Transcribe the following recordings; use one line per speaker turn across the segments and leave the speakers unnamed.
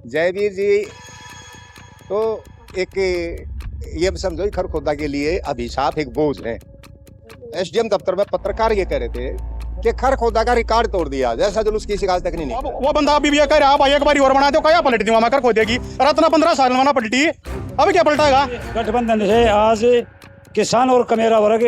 जयवीर जी तो एक ये समझो कि खरखोदा के लिए अभिशाप एक बोझ है। एसडीएम दफ्तर में पत्रकार ये कह रहे थे कि खरखोदा का रिकॉर्ड तोड़ दिया, जैसा जुलूस किसी आज तक नहीं निकला।
वो बंदा अभी भी ये कह रहा है भाई एक बारी और बना दो, क्या पलट दूंगा मैं खरखोदे की। रत्ना 15 साल में ना पलटी, अभी क्या पलटाएगा।
गठबंधन से आज किसान और कमेरा वर्ग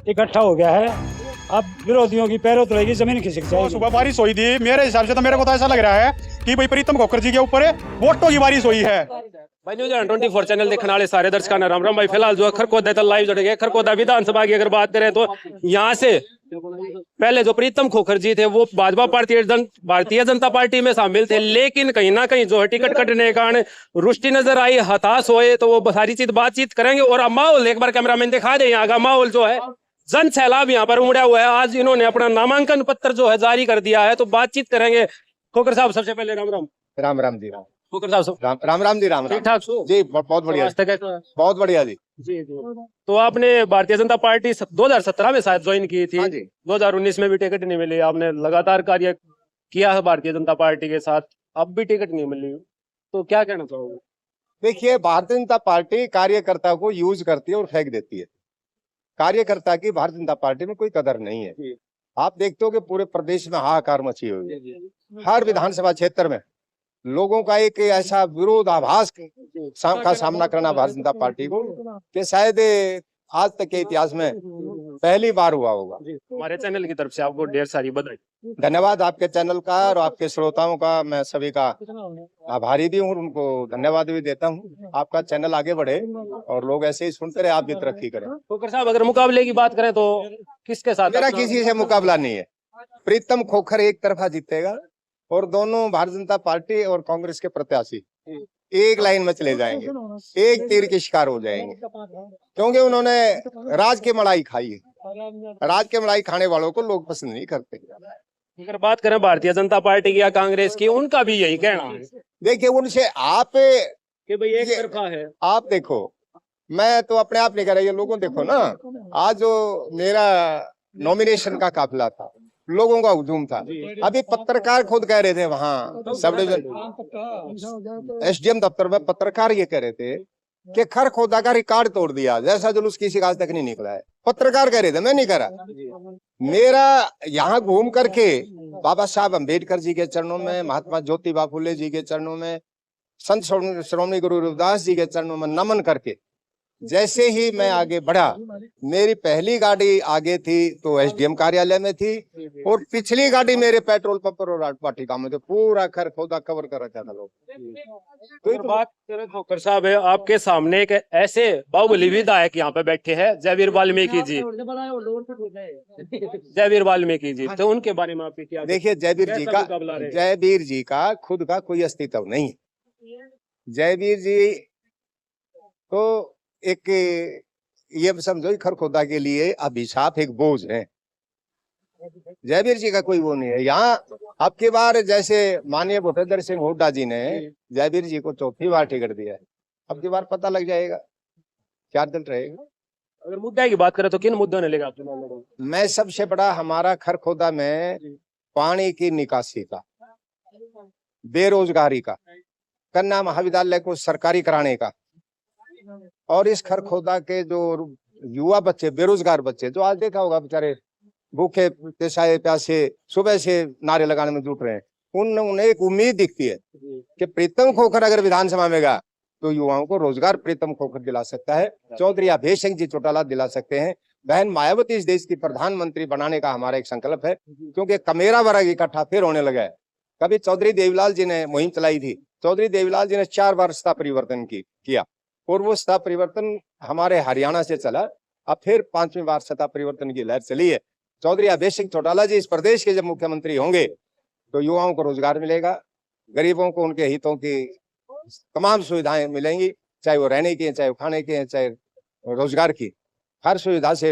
इकट्ठा हो गया है। अब विरोधियों की पैरों तलेगी जमीन खिसक जाएगी।
सुबह बारिश हुई थी, मेरे हिसाब से तो मेरे को तो ऐसा लग रहा है कि भाई प्रीतम खोखर जी के ऊपर वोटों की बारिश हुई है।
भाई न्यूज़ 24 चैनल देखने वाले सारे दर्शकों राम राम। भाई फिलहाल जो खरखोदा तो लाइव जुड़ गए। खरखोदा विधानसभा की अगर बात करें तो यहाँ से पहले जो प्रीतम खोखर जी थे वो भाजपा भारतीय जनता पार्टी में शामिल थे, लेकिन कहीं ना कहीं जो है टिकट कटने के कारण रुष्टि नजर आई, हताश हुए। तो वो सारी चीज बातचीत करेंगे। और अब माहौल एक बार कैमरामैन दिखा दे, यहाँ का माहौल जो है जन सैलाब यहाँ पर उमड़ा हुआ है। आज इन्होंने अपना नामांकन पत्र जो है जारी कर दिया है, तो बातचीत करेंगे। खोखर साहब सबसे पहले राम राम।
राम राम जी। राम
खोखर साहब
राम जी। राम
ठीक ठाक
जी, बहुत बढ़िया, बहुत बढ़िया जी।
जी। तो आपने भारतीय जनता पार्टी 2017 में शायद ज्वाइन की थी।
हाँ जी।
2019 में भी टिकट नहीं मिली। आपने लगातार कार्य किया है भारतीय जनता पार्टी के साथ, अब भी टिकट नहीं मिली, तो क्या कहना चाहोगे।
देखिए, भारतीय जनता पार्टी कार्यकर्ता को यूज करती है और फेंक देती है। कार्यकर्ता की भारतीय जनता पार्टी में कोई कदर नहीं है। आप देखते हो कि पूरे प्रदेश में हाहाकार मची हुई है। हर विधानसभा क्षेत्र में लोगों का एक ऐसा विरोधाभास का सामना करना भारतीय जनता पार्टी को कि शायद आज तक के इतिहास में पहली बार हुआ होगा।
हमारे चैनल की तरफ से आपको ढेर सारी बधाई।
धन्यवाद आपके चैनल का और आपके श्रोताओं का। मैं सभी का आभारी भी हूँ, उनको धन्यवाद भी देता हूँ। आपका चैनल आगे बढ़े और लोग ऐसे ही सुनते रहे, आप भी तरक्की करें।
खोखर साहब अगर मुकाबले की बात करें तो किसके साथ।
मेरा किसी से मुकाबला नहीं है। प्रीतम खोखर एक तरफा जीतेगा और दोनों भारतीय जनता पार्टी और कांग्रेस के प्रत्याशी एक लाइन में चले जाएंगे, एक तीर के शिकार हो जाएंगे, क्योंकि उन्होंने राज की मलाई खाई है। राज की मलाई खाने वालों को लोग पसंद नहीं करते।
अगर बात करें भारतीय जनता पार्टी की या कांग्रेस की, उनका भी यही कहना है।
देखिए, उनसे आप
कि भाई एक तरफा है।
आप देखो, मैं तो अपने आप नहीं कह रहा, ये लोगों देखो ना। आज जो मेरा नॉमिनेशन का काफिला था, लोगों का हुजूम था। अभी पत्रकार खुद कह रहे थे वहाँ सब डिवीजन एसडीएम दफ्तर में पत्रकार ये कह रहे थे कि खरखोदा का रिकॉर्ड तोड़ दिया, जैसा जुलूस किसी आज तक नहीं निकला है। पत्रकार कह रहे थे, मैं नहीं कह रहा। मेरा यहाँ घूम करके बाबा साहब अम्बेडकर जी के चरणों में, महात्मा ज्योतिबा फुले जी के चरणों में, संत श्रोमणी गुरु रविदास जी के चरणों में नमन करके जैसे ही मैं आगे बढ़ा, मेरी पहली गाड़ी आगे थी तो एसडीएम कार्यालय में थी और पिछली गाड़ी मेरे पेट्रोल पंप और वाटिका में थे। पूरा खरखोदा कवर कर रखा था लोग।
तो बात करें खोखर साहब है, आपके सामने एक ऐसे बाहुबली विधायक यहाँ पे बैठे हैं, जयवीर वाल्मीकि जी। जयवीर वाल्मीकि जी, तो उनके बारे में आपकी क्या।
देखिए, जयवीर जी का खुद का कोई अस्तित्व नहीं है। जयवीर जी तो एक ये समझो खरखोदा के लिए अभिशाप एक बोझ है। जयवीर जी का कोई वो नहीं है। यहाँ अब की बार जैसे माननीय भूपेंद्र सिंह हुड्डा जी ने जयवीर जी को चौथी बार टिकट दिया है, अब की बार पता लग जाएगा क्या दल रहेगा।
अगर मुद्दे की बात करें तो किन मुद्दों ने लेगा चुनाव लड़ोगे।
मैं सबसे बड़ा हमारा खरखोदा में पानी की निकासी का, बेरोजगारी का, कन्या महाविद्यालय को सरकारी कराने का, और इस खरखोदा के जो युवा बच्चे, बेरोजगार बच्चे, जो आज देखा होगा बेचारे भूखे प्यासे सुबह से नारे लगाने में जुट रहे हैं, उन्हें एक उम्मीद दिखती है कि प्रीतम खोखर अगर विधानसभा में गया तो युवाओं को रोजगार प्रीतम खोखर दिला सकता है, चौधरी अभेश सिंह जी चौटाला दिला सकते हैं। बहन मायावती इस देश की प्रधानमंत्री बनाने का हमारा एक संकल्प है, क्योंकि कमेरा वर्ग इकट्ठा फिर होने लगा है। कभी चौधरी देवीलाल जी ने मुहिम चलाई थी, चौधरी देवीलाल जी ने 4 बार सत्ता परिवर्तन किया और वो सत्ता परिवर्तन हमारे हरियाणा से चला। अब फिर 5वीं बार सत्ता परिवर्तन की लहर चली है। चौधरी अभेश सिंह चौटाला जी इस प्रदेश के जब मुख्यमंत्री होंगे तो युवाओं को रोजगार मिलेगा, गरीबों को उनके हितों की तमाम सुविधाएं मिलेंगी, चाहे वो रहने की, चाहे वो खाने की, चाहे रोजगार की, हर सुविधा से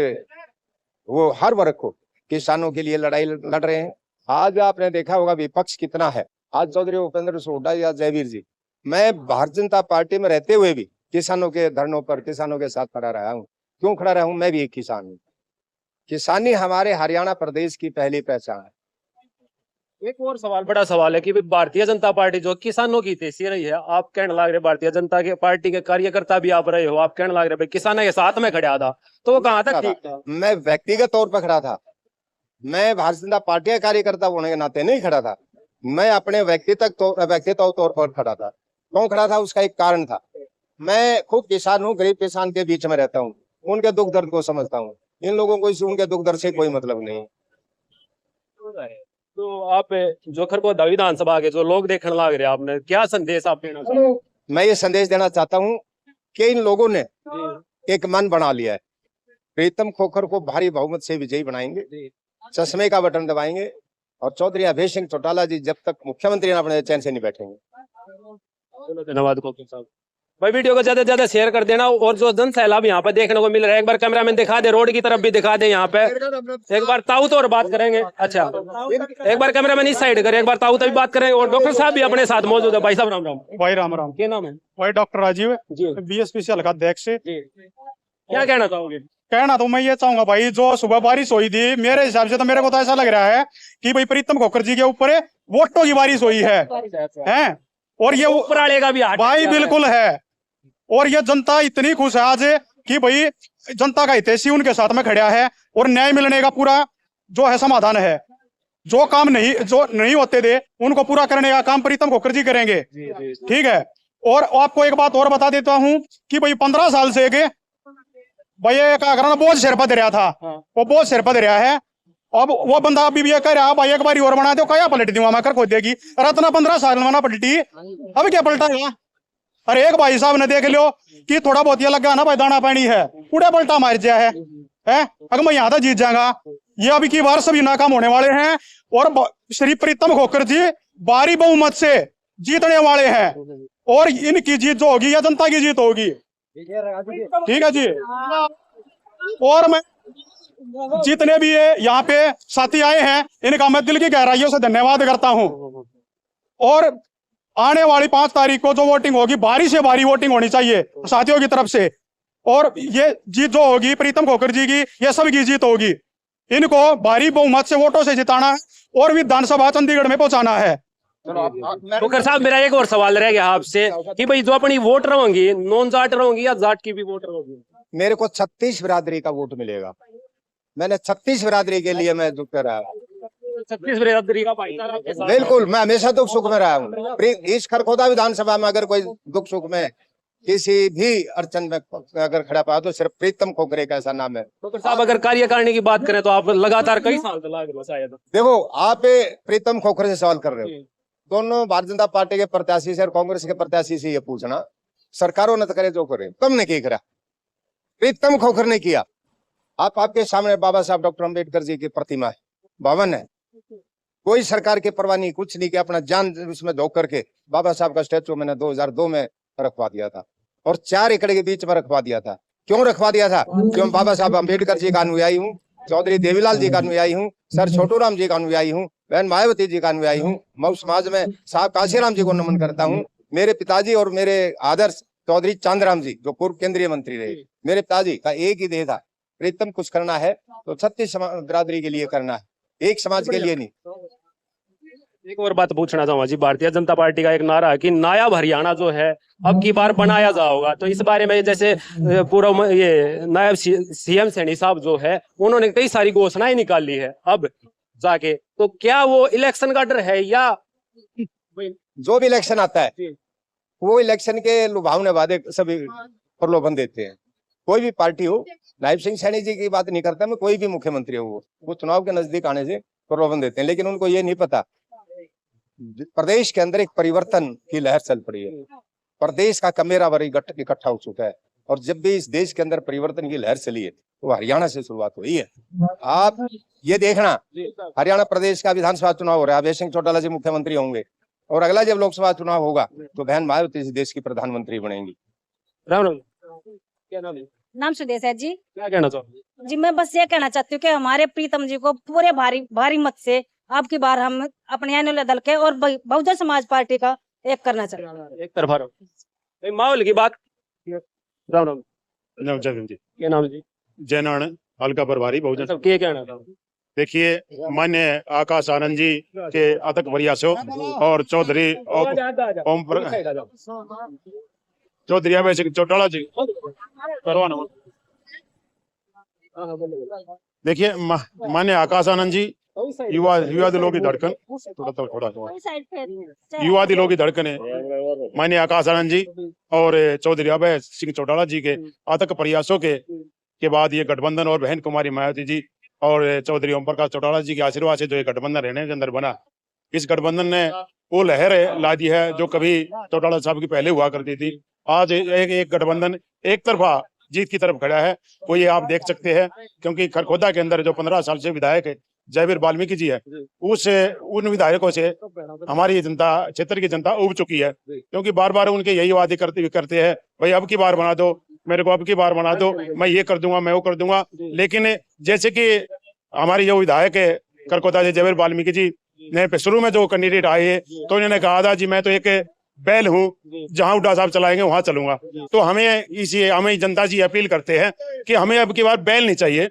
वो हर वर्ग को, किसानों के लिए लड़ाई लड़ रहे हैं। आज आपने देखा होगा विपक्ष कितना है। आज चौधरी भूपेंद्र सिंह हुड्डा या जयवीर जी, मैं भारतीय जनता पार्टी में रहते हुए भी किसानों के धरनों पर किसानों के साथ खड़ा रहा हूँ। क्यों खड़ा रहा हूँ? मैं भी एक किसान हूँ। किसानी हमारे हरियाणा प्रदेश की पहली पहचान है।
एक और सवाल, बड़ा सवाल है कि भाई भारतीय जनता पार्टी जो किसानों की हितैषी रही है, आप कहने लग रहे भारतीय जनता के पार्टी के कार्यकर्ता भी आप रहे हो, आप कहने लग रहे भाई किसानों के साथ में खड़ा था, तो वो कहाँ तक ठीक था?
मैं व्यक्तिगत तौर पर खड़ा था, मैं भारतीय जनता पार्टी का कार्यकर्ता होने के नाते नहीं खड़ा था, मैं अपने व्यक्तित्व तौर पर खड़ा था। क्यों खड़ा था, उसका एक कारण था। मैं खुद किसान हूँ, गरीब किसान के बीच में रहता हूँ, उनके दुख दर्द को समझता हूँ। इन लोगों को उनके दुख दर्द से कोई मतलब नहीं।
तो आप जो खरगोदा विधानसभा के जो लोग देखने लग रहे हैं, आपने क्या संदेश आप देना चाहते हो?
मैं ये संदेश देना चाहता हूँ कि इन लोगों ने एक मन बना लिया है, प्रीतम खोखर को भारी बहुमत से विजयी बनाएंगे, चश्मे का बटन दबाएंगे, और चौधरी अभय सिंह चौटाला जी जब तक मुख्यमंत्री ना बने चैन से नहीं बैठेंगे।
धन्यवाद खोखर साहब। भाई वीडियो को ज्यादा से ज्यादा शेयर कर देना, और जो जन सैलाब यहाँ पे देखने को मिल रहा है, एक बार कैमरामैन दिखा दे, रोड की तरफ भी दिखा दे। यहाँ पे एक बार ताऊ तो और बात करेंगे। अच्छा, एक बार कैमरामैन इस साइड करे, एक बार ताऊ तो भी बात करेंगे, और डॉक्टर साहब भी अपने साथ मौजूद है। भाई साहब राम राम।
भाई राम राम।
क्या नाम है?
भाई डॉक्टर राजीव
जी।
BSPC हल्का अध्यक्ष।
क्या कहना चाहोगे?
कहना तो मैं ये चाहूंगा भाई, जो सुबह बारिश हुई थी, मेरे हिसाब से तो मेरे को तो ऐसा लग रहा है कि भाई प्रीतम खोखर जी के ऊपर वोटों की बारिश हुई है और ये
ऊपर वाले का भी हाथ
भाई बिल्कुल है। और ये जनता इतनी खुश है आज कि भाई जनता का हितैषी उनके साथ में खड़ा है, और न्याय मिलने का पूरा जो है समाधान है। जो काम नहीं होते थे उनको पूरा करने का काम प्रीतम खोखर जी करेंगे। ठीक है। और आपको एक बात और बता देता हूँ कि भाई 15 साल से भाई क्या करना, बोझ सिर पर रहा था, वो बोझ सिर पर रहा है। अब वो बंदा अभी भी ये कह रहा भाई एक बार और बना दो, क्या पलट दूंगा मैं, कर खोद देगी। रत्ना 15 साल में ना पलटी, अब क्या पलटा है? अरे एक भाई साहब ने देख लो कि थोड़ा बहुत ये लगा ना भाई दाना पानी है, पूरे पलटा मार दिया है। अगर मैं यहाँ तक जीत जाऊंगा, ये अभी की बार सभी नाकाम होने वाले हैं, और श्री प्रीतम खोखर जी भारी बहुमत से जीतने वाले हैं, और इनकी जीत जो होगी या जनता की जीत होगी। ठीक है जी। और मैं जितने भी ये यहाँ पे साथी आए हैं, इनका मैं दिल की गहराइयों से धन्यवाद करता हूँ। और आने वाली 5 तारीख को जो वोटिंग होगी, भारी से भारी वोटिंग होनी चाहिए साथियों की तरफ से, और ये जीत जो होगी प्रीतम खोखर जी की, ये सबकी जीत होगी। इनको भारी बहुमत से वोटों से जिताना है, और विधानसभा चंडीगढ़ में पहुंचाना है।
खोखर साहब, मेरा एक और सवाल रह गया आपसे कि भाई जो अपनी वोटर होंगी, नॉन जाट होंगी या जाट की भी वोटर होगी?
मेरे को 36 बिरादरी का वोट मिलेगा। मैंने 36 बिरादरी के लिए मैं दुख कर रहा हूँ।
36 बिरादरी का भाईचारा।
बिल्कुल, मैं हमेशा दुख सुख में रहा हूँ। इस खरखोदा विधानसभा में अगर कोई दुख सुख में किसी भी अड़चन में अगर खड़ा पाया तो सिर्फ प्रीतम खोखरे का ऐसा नाम है।
खोखर साहब, अगर कार्यकारिणी की बात करें तो आप लगातार कई साल से लग रहे हो शायद।
देखो, आप प्रीतम खोखरे से सवाल कर रहे हो, दोनों भारतीय जनता पार्टी के प्रत्याशी से और कांग्रेस के प्रत्याशी से ये पूछना, सरकारों ने तो करे जो करे, कम ने की करा, प्रीतम खोखर ने किया। आपके सामने बाबा साहब डॉक्टर अम्बेडकर जी की प्रतिमा है, भवन है, कोई सरकार की परवाह नहीं, कुछ नहीं किया, अपना जान उसमें धो करके बाबा साहब का स्टैचू मैंने 2002 में रखवा दिया था, और 4 एकड़ के बीच में रखवा दिया था। क्यों रखवा दिया था? क्यों बाबा साहब अम्बेडकर जी का अनुयायी हूँ, चौधरी देवीलाल जी का अनुयायी हूँ, सर छोटू राम जी का अनुयायी हूँ, बहन मायावती जी का अनुयायी हूँ, मऊ समाज में साहब काशीराम जी को नमन करता हूँ। मेरे पिताजी और मेरे आदर्श चौधरी चांदराम जी जो पूर्व केंद्रीय मंत्री रहे, मेरे पिताजी का एक ही देह था, प्रीतम कुछ करना है तो 36 बिरादरी के लिए करना है, एक समाज के लिए नहीं।
एक और बात पूछना चाहूंगा जी, भारतीय जनता पार्टी का एक नारा है कि नायाब हरियाणा जो है अब की बार बनाया जाओगा, तो इस बारे में जैसे पूर्व ये नायब CM सैनी साहब जो है, उन्होंने कई सारी घोषणाएं निकाली है अब जाके, तो क्या वो इलेक्शन का डर है या
जो भी इलेक्शन आता है वो इलेक्शन के लुभावने वादे सभी प्रलोभन देते हैं। कोई भी पार्टी हो, नायब सिंह सैनी जी की बात नहीं करता मैं, कोई भी मुख्यमंत्री हो, वो चुनाव के नजदीक आने से प्रलोभन देते हैं, लेकिन उनको ये नहीं पता प्रदेश के अंदर एक परिवर्तन की लहर चल पड़ी है, प्रदेश का कमेरा वर्ग इकट्ठा हो चुका है, और जब भी इस देश के अंदर परिवर्तन की लहर चली है तो हरियाणा से शुरुआत हुई है। आप ये देखना, हरियाणा प्रदेश का विधानसभा चुनाव हो रहा है, अभय सिंह चौटाला जी मुख्यमंत्री होंगे, और अगला जब लोकसभा चुनाव होगा तो बहन मायावती जी देश की प्रधानमंत्री बनेंगी।
राम राम, क्या नाम है?
नाम सुदेश है जी।
क्या कहना चाहोगे?
जी मैं बस ये कहना चाहती हूँ कि हमारे प्रीतम जी को पूरे भारी मत से अब की बार हम अपने एनुअल दल के और बहुजन समाज पार्टी का एक करना चाहते हैं।
एक तरफा रहो, माहौल की बात। राम राम
नवजन जी,
क्या नाम है जी?
जैनान हल्का प्रभारी बहुजन।
क्या कहना था?
देखिए, मान्य आकाश आनंद जी के अथक प्रयासों और चौधरी चौधरी अभय सिंह चौटाला जी करवाना। देखिए, मान्य आकाश आनंद जी युवा दिलों की धड़कन, युवा दिलों की धड़कन है मान्य आकाश आनंद जी और चौधरी अभय सिंह चौटाला जी के अथक प्रयासों के बाद ये गठबंधन और बहन कुमारी मायावती जी और चौधरी ओम प्रकाश चौटाला जी के आशीर्वाद से जो ये गठबंधन रहने के अंदर बना, इस गठबंधन ने वो लहर ला दी है जो कभी चौटाला साहब की पहले हुआ करती थी। आज एक गठबंधन एक तरफा जीत की तरफ खड़ा है, वो ये आप देख सकते हैं, क्योंकि खरखोदा के अंदर जो 15 साल से विधायक है जयवीर वाल्मीकि जी है, उन विधायकों से हमारी जनता, क्षेत्र की जनता उब चुकी है, क्योंकि बार बार उनके यही वादे करते हैं, भाई अब की बार बना दो, मेरे को अब की बार बना दो, मैं ये कर दूंगा, मैं वो कर दूंगा। लेकिन जैसे कि हमारी जो विधायक है खरखोदा से जयवीर वाल्मीकि जी ने शुरू में जो कैंडिडेट आए तो उन्होंने कहा था जी मैं तो एक बैल हूँ, जहां उड्डा साहब चलाएंगे वहां चलूंगा। तो हमें जनता जी अपील करते हैं कि हमें अब की बार बैल नहीं चाहिए,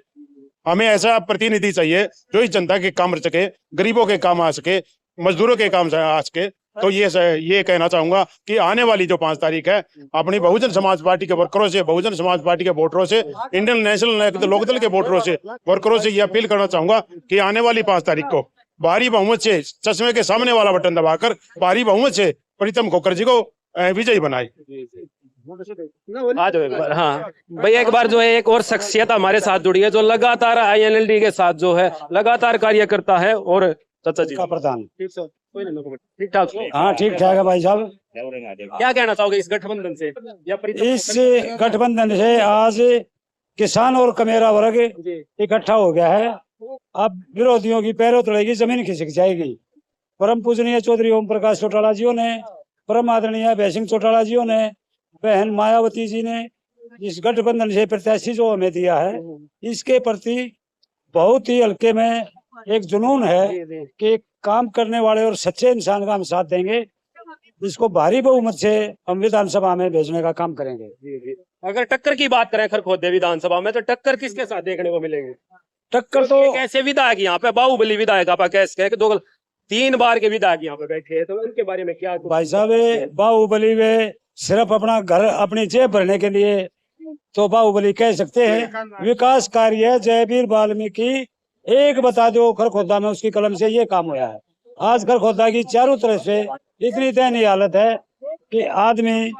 हमें ऐसा प्रतिनिधि चाहिए जो इस जनता के काम कर सके, गरीबों के काम आ सके, मजदूरों के काम आ सके। तो ये कहना चाहूंगा कि आने वाली जो 5 तारीख है, अपनी बहुजन समाज पार्टी के वर्करों से, बहुजन समाज पार्टी के वोटरों से, इंडियन नेशनल लोकदल के वोटरों से, वर्करों से ये अपील करना चाहूंगा कि आने वाली 5 तारीख को भारी बहुमत से, चश्मे के सामने वाला बटन दबाकर भारी बहुमत से प्रीतम खोखर जी को विजयी बनाए।
हाँ भैया, एक बार जो है एक और शख्सियत हमारे साथ जुड़ी है जो लगातार INLD के साथ जो है लगातार कार्य करता है, और चाचा जी
का प्रधान
ठीक ठाक।
हाँ ठीक ठाक है भाई साहब।
क्या कहना चाहोगे इस गठबंधन से या
इस गठबंधन से आज किसान और कमेरा वर्ग इकट्ठा हो गया है। अब विरोधियों की पैरों तलेगी जमीन खिसक जाएगी। परम पूजनीय चौधरी ओम प्रकाश चौटाला जियों ने, परम आदरणीय अभय सिंह चौटाला जियों ने, बहन मायावती जी ने इस गठबंधन से प्रत्याशी जो हमें दिया है, इसके प्रति बहुत ही हल्के में एक जुनून है कि काम करने वाले और सच्चे इंसान का हम साथ देंगे। इसको भारी बहुमत से हम विधानसभा में भेजने का काम करेंगे।
अगर टक्कर की बात करें खरखोदे विधानसभा में, तो टक्कर किसके साथ देखने को मिलेगी?
टक्कर तो
कैसे विधायक यहाँ पे बाहुबली विधायक आप कैसे 2-3 बार के विधायक यहाँ पे बैठे हैं, तो उनके बारे में क्या?
भाई साहब, बाहुबली वे सिर्फ अपना घर, अपनी जेब भरने के लिए तो बाहुबली कह सकते हैं। विकास कार्य जयवीर वाल्मीकि एक बता दो खरखोदा में उसकी कलम से ये काम हुआ है। आज खरखोदा की चारों तरफ से इतनी दयनीय हालत है कि आदमी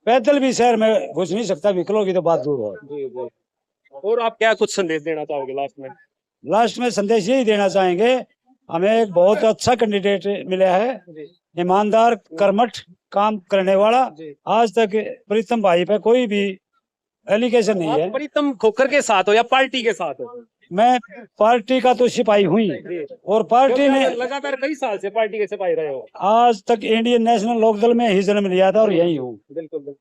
पैदल भी शहर में घुस नहीं सकता, व्हीकलों की तो बात दूर हो।
और आप क्या कुछ संदेश देना चाहोगे लास्ट में?
लास्ट में संदेश यही देना चाहेंगे, हमें एक बहुत अच्छा कैंडिडेट मिला है, ईमानदार, कर्मठ, काम करने वाला। आज तक प्रीतम भाई पे कोई भी एलिगेशन नहीं है।
प्रीतम खोखर के साथ हो या पार्टी के साथ हो?
मैं पार्टी का तो सिपाही हुई, और पार्टी ने
लगातार कई साल से पार्टी के सिपाही रहे हो।
आज तक इंडियन नेशनल लोकदल में ही जन्म लिया था और यही हूँ।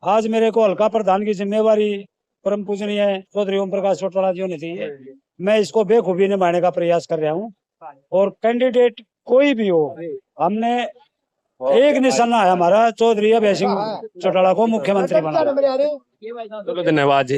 आज मेरे को हल्का प्रधान की जिम्मेवारी परम पूजनीय चौधरी ओम प्रकाश चौटाला जी ने दी है। मैं इसको बेखूबी निभाने का प्रयास कर रहा हूँ, और कैंडिडेट कोई भी हो, हमने एक निशाना है हमारा, चौधरी अभय सिंह चौटाला को मुख्यमंत्री बनाना।
धन्यवाद जी।